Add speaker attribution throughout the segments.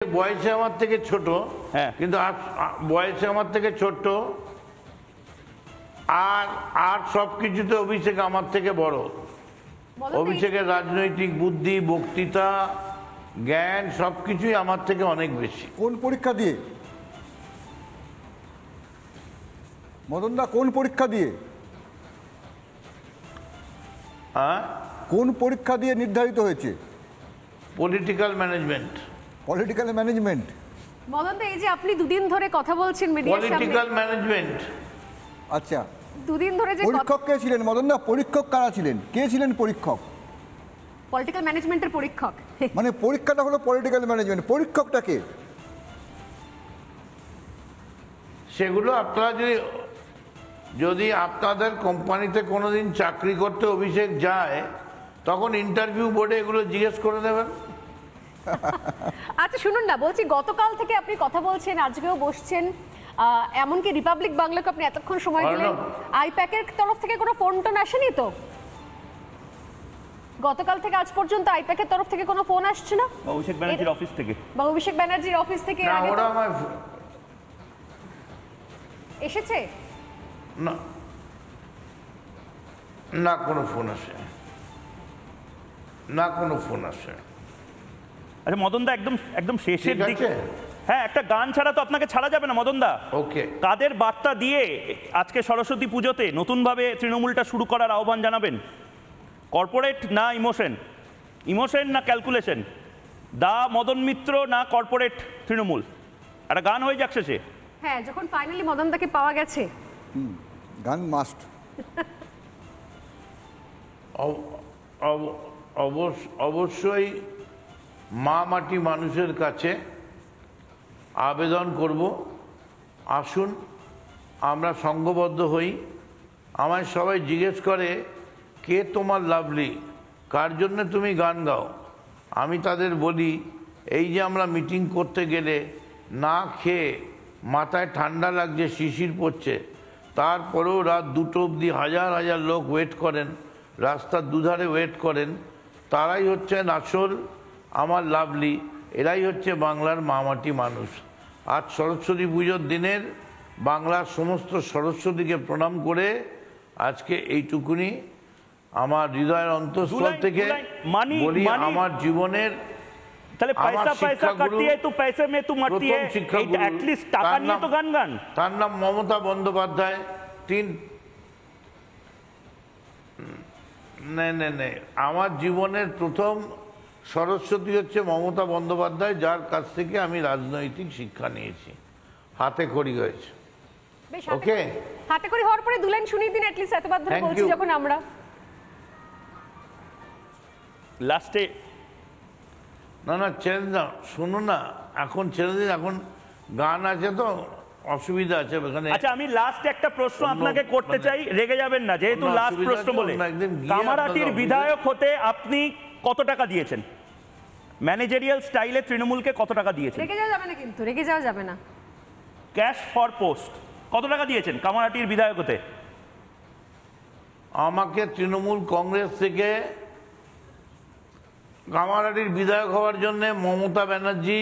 Speaker 1: বয়সে আমার থেকে ছোট, কিন্তু বয়সে আমার থেকে ছোট, আর সবকিছুতে অভিষেক আমার থেকে বড়। অভিষেকের রাজনৈতিক বুদ্ধি, বক্তৃতা, জ্ঞান সবকিছুই আমার থেকে অনেক বেশি।
Speaker 2: কোন পরীক্ষা দিয়ে মদনদা, কোন পরীক্ষা দিয়ে? কোন পরীক্ষা দিয়ে নির্ধারিত হয়েছে?
Speaker 1: Political management.
Speaker 2: Political management.
Speaker 3: মদনদা, এই যে আপনি দুদিন ধরে কথা বলছেন মিডিয়ার সামনে,
Speaker 1: পলিটিক্যাল ম্যানেজমেন্ট।
Speaker 2: আচ্ছা,
Speaker 3: দুদিন ধরে যে
Speaker 2: পরীক্ষক কে ছিলেন মদনদা? পরীক্ষক কারা ছিলেন? কে ছিলেন পরীক্ষক?
Speaker 3: পলিটিক্যাল ম্যানেজমেন্টের পরীক্ষক।
Speaker 2: মানে পরীক্ষাটা হলো পলিটিক্যাল ম্যানেজমেন্ট, পরীক্ষকটা কে?
Speaker 1: সেগুলো আপনারা যদি আপনাদের কোম্পানিতে কোনোদিন চাকরি করতে অভিষেক যায়, তখন ইন্টারভিউ বোর্ডে এগুলো জিজ্ঞেস করে দেবেন।
Speaker 3: আচ্ছা শুনুন না, বলছি গতকাল থেকে আপনি কথা বলছেন, আজকেও বসছেন, এমনকি রিপাবলিক বাংলাকে আপনি এতক্ষণ সময় দিলেন, আইপ্যাকের তরফ থেকে কোনো ফোন টোন আসেনি তো? গতকাল থেকে আজ পর্যন্ত আইপ্যাকের তরফ থেকে কোনো ফোন আসছে না?
Speaker 4: অভিষেক ব্যানার্জির অফিস থেকে
Speaker 3: বা অভিষেক ব্যানার্জির অফিস থেকে এসেছে?
Speaker 1: না, না কোনো ফোন আসে না, কোনো ফোন আসে।
Speaker 4: আচ্ছা মদনদা, একদম শেষের দিকে, হ্যাঁ, একটা গান ছাড়া তো আপনাকে ছাড়া যাবে না মদনদা।
Speaker 1: ওকে,
Speaker 4: কাদের বার্তা দিয়ে আজকে সরস্বতী পুজোতে নতুনভাবে তৃণমূলটা শুরু করার আহ্বান জানাবেন? কর্পোরেট না ইমোশন, ইমোশন না ক্যালকুলেশন, দা মদন মিত্র না কর্পোরেট তৃণমূল? একটা গান হয়ে যাক শেষে।
Speaker 3: হ্যাঁ, যখন ফাইনালি মদনদাকে পাওয়া গেছে,
Speaker 2: গান মাস্ট।
Speaker 1: অবশ্যই মা মাটি মানুষের কাছে আবেদন করব, আসুন আমরা সংঘবদ্ধ হই। আমায় সবাই জিজ্ঞেস করে, কে তোমার লাভলি, কার জন্য তুমি গান গাও? আমি তাদের বলি, এই যে আমরা মিটিং করতে গেলে না খেয়ে, মাথায় ঠান্ডা লাগছে, শিশির পড়ছে, তারপরেও রাত 2টো অবধি হাজার হাজার লোক ওয়েট করেন, রাস্তার দুধারে ওয়েট করেন, তারাই হচ্ছেন আসল আমার লাভলি, এরাই হচ্ছে বাংলার মামাটি মানুষ। আজ সরস্বতী পুজোর দিনের বাংলার সমস্ত সরস্বতীকে প্রণাম করে আজকে এইটুকুনি আমার হৃদয়ের অন্তঃস্থল থেকে বলি, আমার জীবনের তার নাম মমতা বন্দ্যোপাধ্যায়। আমার জীবনের প্রথম সরস্বতী হচ্ছে মমতা বন্দ্যোপাধ্যায়, যার কাছ থেকে আমি রাজনৈতিক শিক্ষা নিয়েছি, হাতে খড়ি হয়েছে। ওকে,
Speaker 3: হাতে খড়ি হওয়ার পরে 2 লাইন শুনিয়ে দিন অ্যাটলিস্ট, এতবার ধরে বলছি যখন আমরা।
Speaker 4: লাস্টে
Speaker 1: না ছেড়ে না, শুনুন না, এখন ছেড়ে দিন, এখন গান আছে তো অসুবিধা আছে ওখানে।
Speaker 4: আচ্ছা, আমি লাস্ট একটা প্রশ্ন আপনাকে করতে চাই, রেগে যাবেন না, যেহেতু লাস্ট প্রশ্ন বলে। কামারহাটির বিধায়ক হতে আপনি কত টাকা দিয়েছেন? ম্যানেজারিয়াল স্টাইলে তৃণমূলকে কত টাকা দিয়েছেন?
Speaker 3: রেগে যাওয়া যাবে না, কিন্তু রেগে যাওয়া যাবে না।
Speaker 4: ক্যাশ ফর পোস্ট কত টাকা দিয়েছেন কামারহাটির বিধায়ক হতে?
Speaker 1: আমাকে তৃণমূল কংগ্রেস থেকে কামারহাটির বিধায়ক হওয়ার জন্য মমতা ব্যানার্জি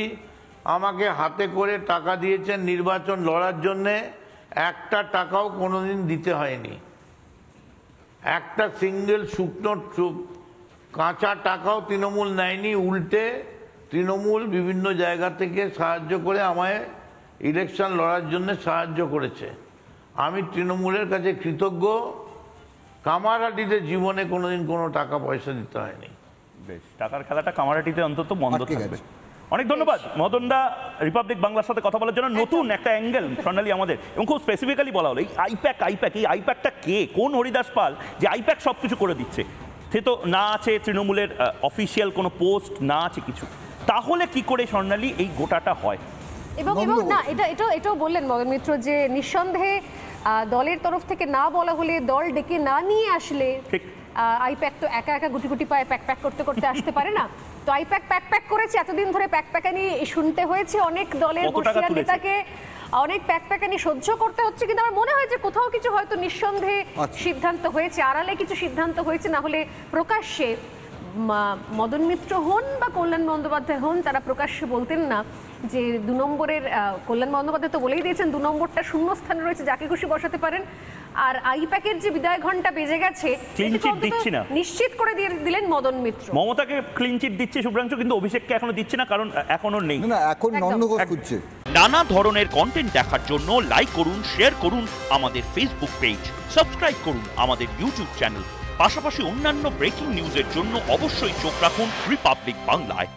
Speaker 1: আমাকে হাতে করে টাকা দিয়েছেন নির্বাচন লড়ার জন্যে। একটা টাকাও কোনোদিন দিতে হয়নি, একটা সিঙ্গেল শুকনো কাঁচা টাকাও তৃণমূল নেয়নি। উল্টে তৃণমূল বিভিন্ন জায়গা থেকে সাহায্য করে আমায় ইলেকশন লড়ার জন্য সাহায্য করেছে। আমি তৃণমূলের কাছে কৃতজ্ঞ। কামারহাটিতে জীবনে কোনোদিন কোনো টাকা পয়সা দিতে হয়নি।
Speaker 4: বেশ, টাকার খেলাটা কামারহাটিতে অন্তত বন্ধ থাকবে। অনেক ধন্যবাদ মদনদা, রিপাবলিক বাংলার সাথে কথা বলার জন্য। নতুন একটা অ্যাঙ্গেল স্বর্ণালী আমাদের, এবং খুব স্পেসিফিক্যালি বলা হলো এই আইপ্যাক। এই আইপ্যাকটা কে? কোন হরিদাস পাল যে আইপ্যাক সব কিছু করে দিচ্ছে? সে তো না আছে তৃণমূলের অফিসিয়াল কোনো পোস্ট, না আছে কিছু। তাহলে কি করে স্বর্ণালী এই গোটাটা হয়?
Speaker 3: এবং না, এটাও বললেন মদন মিত্র যে নিঃসন্দেহে দলের তরফ থেকে না বলা হলে, দল ডেকে না নিয়ে আসলে, আইপ্যাক তো একা একা গুটি গুটি পায়ে প্যাক করতে করতে আসতে পারে না। তো আইপ্যাক প্যাক করেছে, এতদিন ধরে প্যাকানি শুনতে হয়েছে অনেক দলের বর্ষিয়ান নেতাকে, অনেক প্যাকানি সহ্য করতে হচ্ছে। কিন্তু আমার মনে হয় যে কোথাও কিছু হয়তো নিঃসন্দেহে সিদ্ধান্ত হয়েছে, আড়ালে কিছু সিদ্ধান্ত হয়েছে, না হলে প্রকাশ্যে মদন মিত্র হন বা কল্যাণ বন্দ্যোপাধ্যায় হন, তারা প্রকাশ্যে বলতেন না যে 2 নম্বরের, কল্যাণ বন্দ্যোপাধ্যায় তো বলেই দিয়েছেন 2 নম্বরটা শূন্যস্থানে রয়েছে, যাকে খুশি বসাতে পারেন। আর আইপ্যাকের যে বিদায় ঘন্টা বেজে গেছে,
Speaker 4: ক্লিন চিট দিচ্ছি না
Speaker 3: নিশ্চিত করে দিয়ে দিলেন মদন মিত্র।
Speaker 4: মমতাকে ক্লিন চিট দিচ্ছে শুভ্রাংশু, কিন্তু অভিষেককে এখনো দিচ্ছে না, কারণ এখনো নেই।
Speaker 2: না এখন নন্দ ঘোষ খুঁজছে।
Speaker 5: নানা ধরনের কন্টেন্ট দেখার জন্য লাইক করুন, শেয়ার করুন আমাদের ফেসবুক পেজ, সাবস্ক্রাইব করুন আমাদের ইউটিউব চ্যানেল। পাশাপাশি অন্যান্য ব্রেকিং নিউজের জন্য অবশ্যই চোখ রাখুন রিপাবলিক বাংলায়।